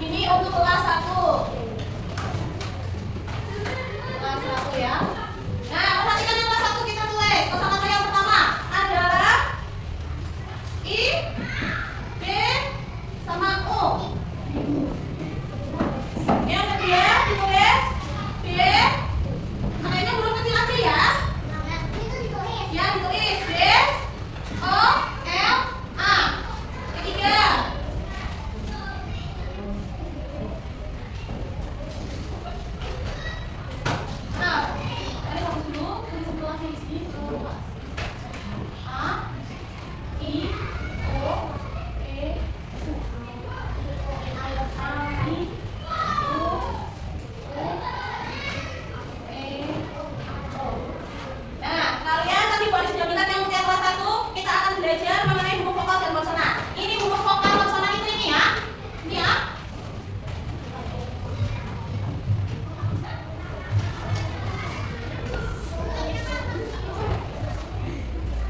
Ini untuk kelas 1. Kelas 1 ya. Nah, perhatikan yang kelas 1 kita tulis. Kosakata yang pertama adalah I, B, sama U. Yang kedua ditulis B. Makanya huruf kecil aja ya. Ya, ditulis B, O, L, A. Ketiga. Nah, ada kamu dulu, tulis sebelah sini. A, I, O, E, U. A, I, U, E, O. Nah, kalian tadi Baris sudah bilang yang untuk kelas 1 kita akan belajar mengenai huruf vokal dan konsonan. Ini huruf vokal konsonan itu ini ya. Ini ya.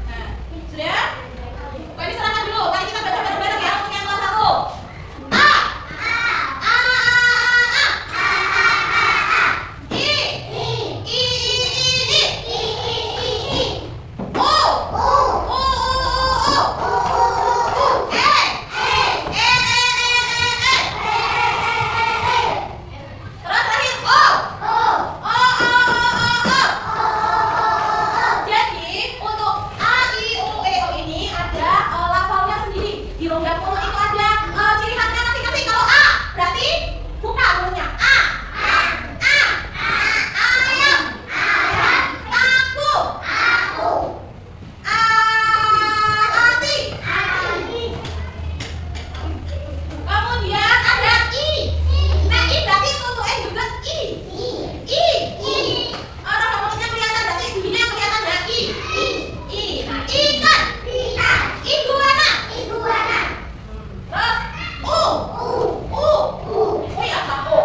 Nah, sudah? Oke, ini serahkan dulu. Mari kita baca bareng-bareng ya untuk yang kelas 1. A. A. I. O. Terus terakhir O. Jadi untuk A, I, U, E, O ini ada lafalnya sendiri. Di rongga mulut itu ada ciri khasnya masing-masing. Kalau A berarti buka mulutnya. A. Ayam. Aku. Hati. Kemudian ada I. Nah, I berarti untuk E juga I. Orang mulutnya kelihatan berarti giginya kelihatan ya. I. Nah, ikan. Iguana. Terus U. Ya apa U?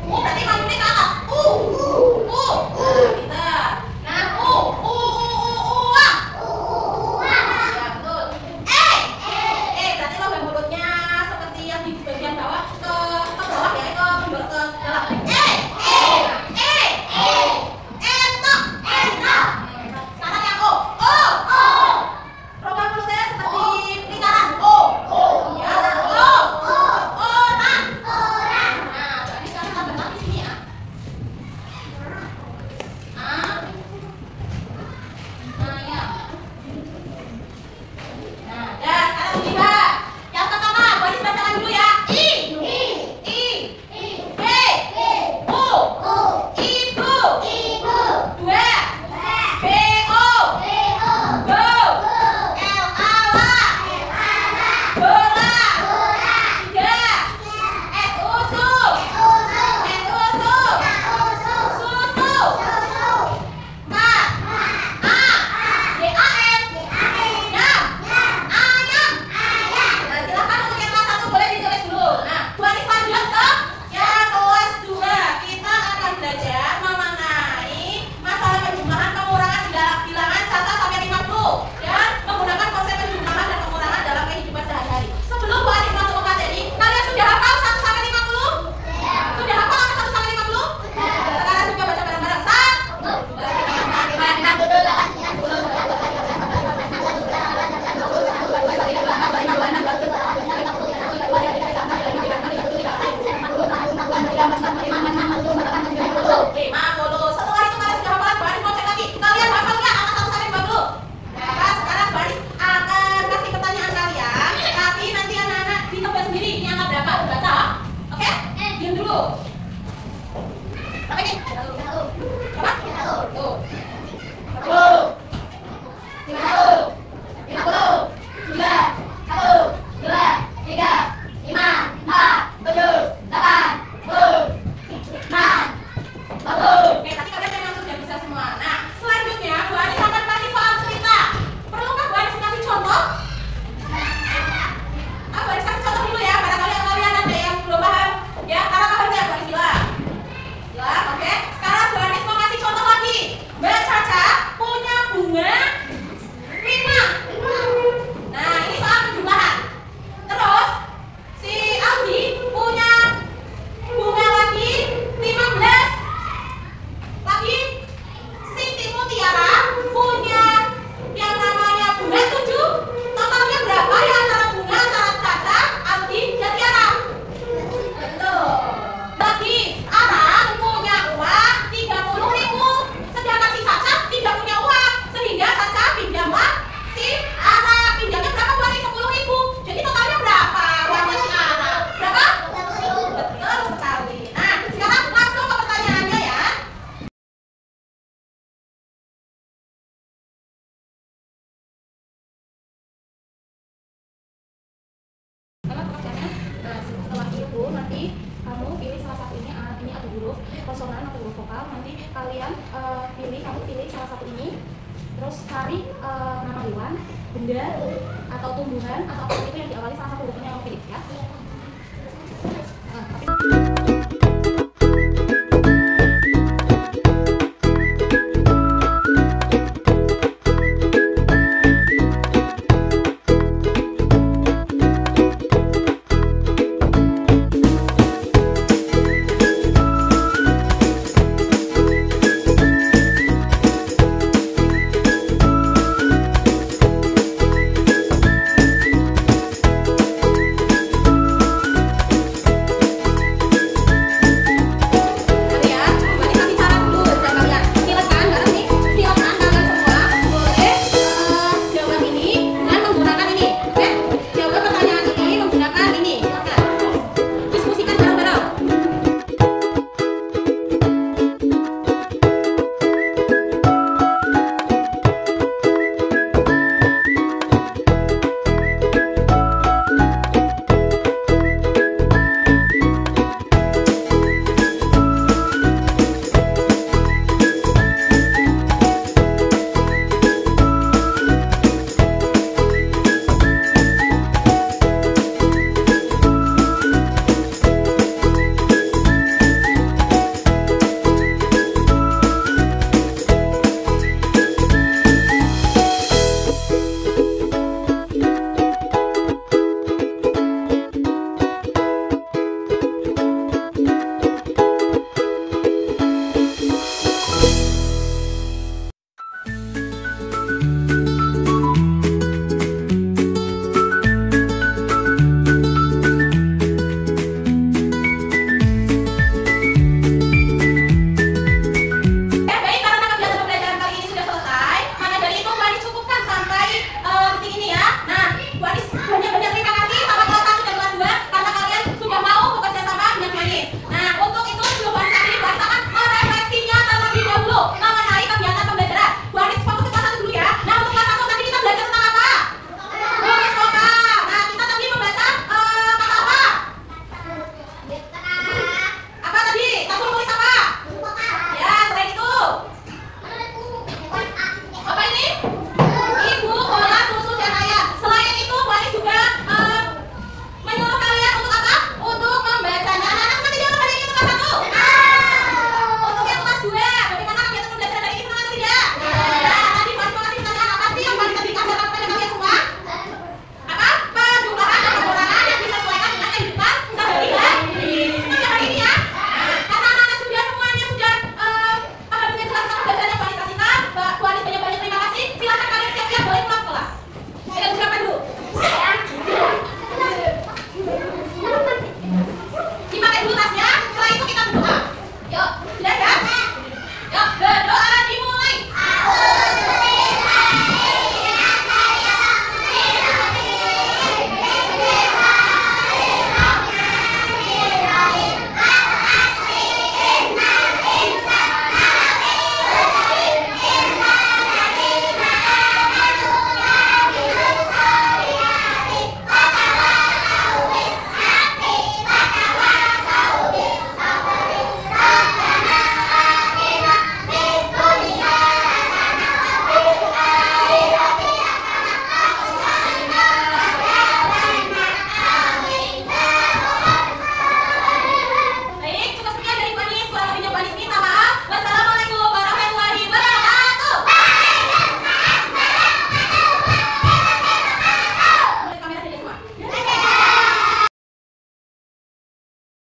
U berarti mulutnya ke atas. U. Pintar. Nah, uang. Ya, betul. Berarti logam mulutnya seperti yang di bagian bawah ke bawah ya, ke menjorok ke dalam. Entok. Sekarang yang O. Rongga mulutnya seperti lingkaran. O. Ya, orang. Nah, berarti sekarang tambah lagi sini ya. Ayam. Nah, sekarang tiga. Yang pertama, Baris bacakan dulu ya. I, B, U, ibu. Dua, B, O, go. L, ala. Bola. Tiga, S, usu. Susu. Empat, A, D, A, M. Ayam. Nah, silakan untuk yang kelas 1 boleh ditulis dulu. Nah, Baris lanjut ke yang kelas 2. Kita akan belajar mengenai masalah penjumlahan, pengurangan bilangan 1 sampai 50 dan menggunakan konsep penjumlahan dan pengurangan dalam kehidupan sehari-hari. Sebelum Bu Anis masuk ke materi, kalian sudah hafal 1 sampai 50? Sudah hafal 1 sampai 50? Sekarang juga baca bareng-bareng. 50. Setelah itu kalian sudah hafal, Baris mau cek lagi. Kalian hafal nggak angka 1 sampai 50? Nah, kan sekarang Baris akan kasih pertanyaan kalian, tapi nanti anak-anak ditebak sendiri ini angka berapa, baca. Oke? Diam dulu. Berapa ini? Berapa? Tuh. 50. 50. huruf konsonan atau huruf vokal. Nanti kalian kamu pilih salah satu ini, terus cari nama hewan, benda atau tumbuhan atau apa itu yang diawali salah satu hurufnya yang kamu pilih ya.